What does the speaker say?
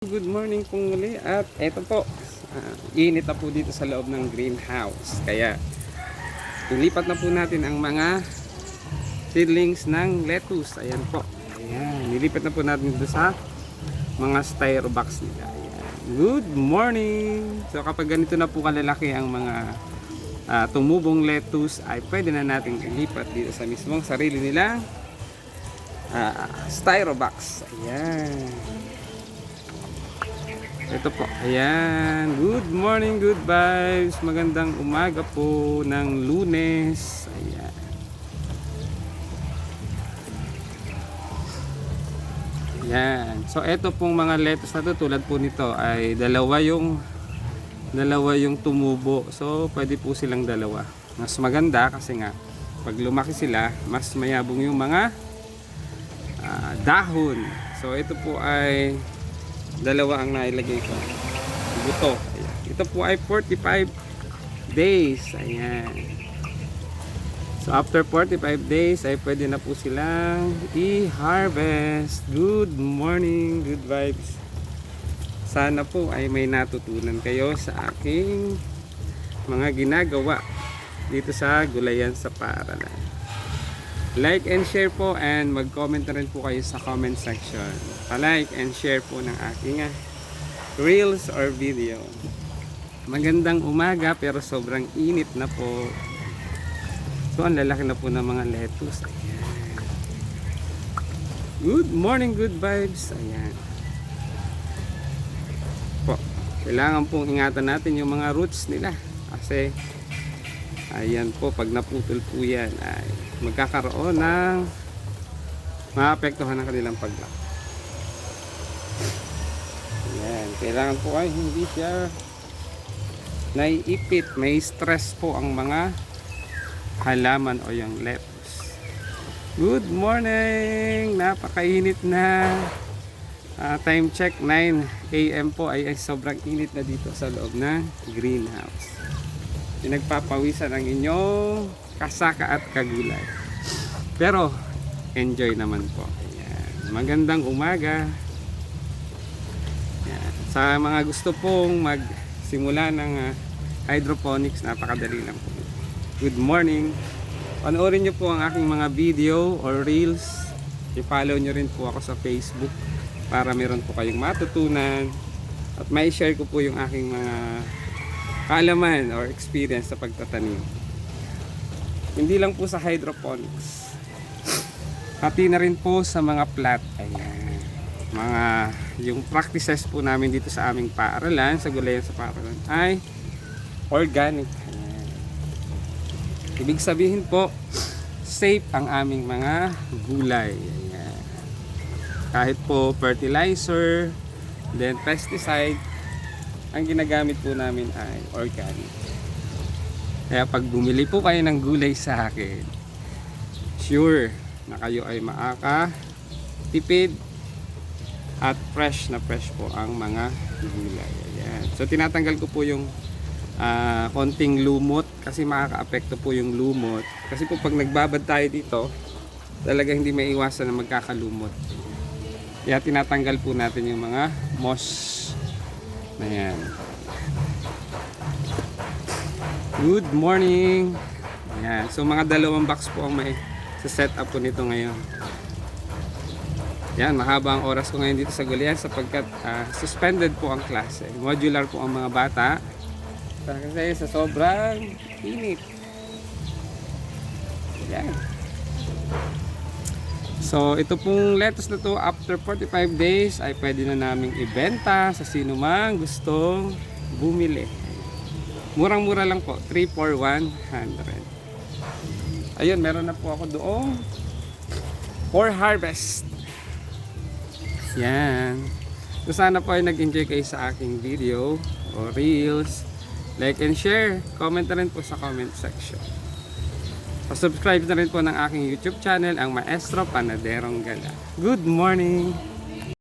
Good morning pong muli at eto po, init na po dito sa loob ng greenhouse. Kaya ilipat na po natin ang mga seedlings ng lettuce. Ayan po. Ayan, nilipat na po natin dito sa mga styro box nila. Ayan. Good morning! So kapag ganito na po kalalaki ang mga tumubong lettuce ay pwede na natin ilipat dito sa mismong sarili nilang styro box. Ayan. Ito po, ayan, good morning, good vibes, magandang umaga po ng Lunes, ayan. Ayan, so ito pong mga lettuce na to, tulad po nito ay dalawa yung tumubo, so pwede po silang dalawa. Mas maganda kasi nga, pag lumaki sila, mas mayabong yung mga dahon. So ito po ay dalawa ang nailagay ko buto. Ayan. Ito po ay 45 days. Ayan. So after 45 days ay pwede na po silang i-harvest. Good morning, good vibes. Sana po ay may natutunan kayo sa aking mga ginagawa dito sa Gulayan sa Paaralan. Like and share po, and mag-comment na rin po kayo sa comment section. Pa-like and share po ng aking reels or video. Magandang umaga pero sobrang init na po. So ang lalaki na po ng mga lettuce. Ayan. Good morning, good vibes. Ayan. Po, kailangan pong ingatan natin yung mga roots nila. Kasi ayan po, pag naputol po yan ay magkakaroon ng maapektuhan ng kanilang paglaki. Ayan, kailangan po ay hindi siya naiipit. May stress po ang mga halaman o yung lettuce. Good morning! Napakainit na. Time check 9 AM po ay sobrang init na dito sa loob ng greenhouse. Pinagpapawisan ang inyong kasaka at kagulay. Pero enjoy naman po. Ayan. Magandang umaga. Ayan. Sa mga gusto pong magsimula ng hydroponics, napakadali lang po. Good morning. Panoorin nyo po ang aking mga video or reels. I-follow nyo rin po ako sa Facebook para meron po kayong matutunan at may share ko po yung aking mga kaalaman or experience sa pagtatanim. Hindi lang po sa hydroponics, pati na rin po sa mga plant. Ayan. Yung practices po namin dito sa aming paaralan, sa Gulayan sa Paaralan, ay organic. Ayan. Ibig sabihin po, safe ang aming mga gulay. Ayan. Kahit po fertilizer, then pesticide, ang ginagamit po namin ay organic. Kaya pag bumili po kayo ng gulay sa akin, sure na kayo ay makakatipid at fresh na fresh po ang mga gulay. Ayan. So tinatanggal ko po yung konting lumot kasi makaka-apekto po yung lumot. Kasi po pag nagbabad tayo dito, talaga hindi maiwasan na magkakalumot. Kaya tinatanggal po natin yung mga moss. Ayan. Good morning. Ayan. So mga dalawang box po ang may set up po nito ngayon. Ayan, mahaba ang oras ko ngayon dito sa Gulayan sapagkat suspended po ang klase. Modular po ang mga bata kasi sa sobrang init. Ayan. So ito pong lettuce na to, after 45 days ay pwede na naming ibenta sa sino mang gustong bumili. Murang-mura lang po, 3 for 100. Ayun, meron na po ako doong for harvest. Yan. So sana po ay nag-enjoy kayo sa aking video o reels. Like and share, comment na rin po sa comment section. Subscribe na rin po ng aking YouTube channel, ang Maestro Panaderong Gala. Good morning!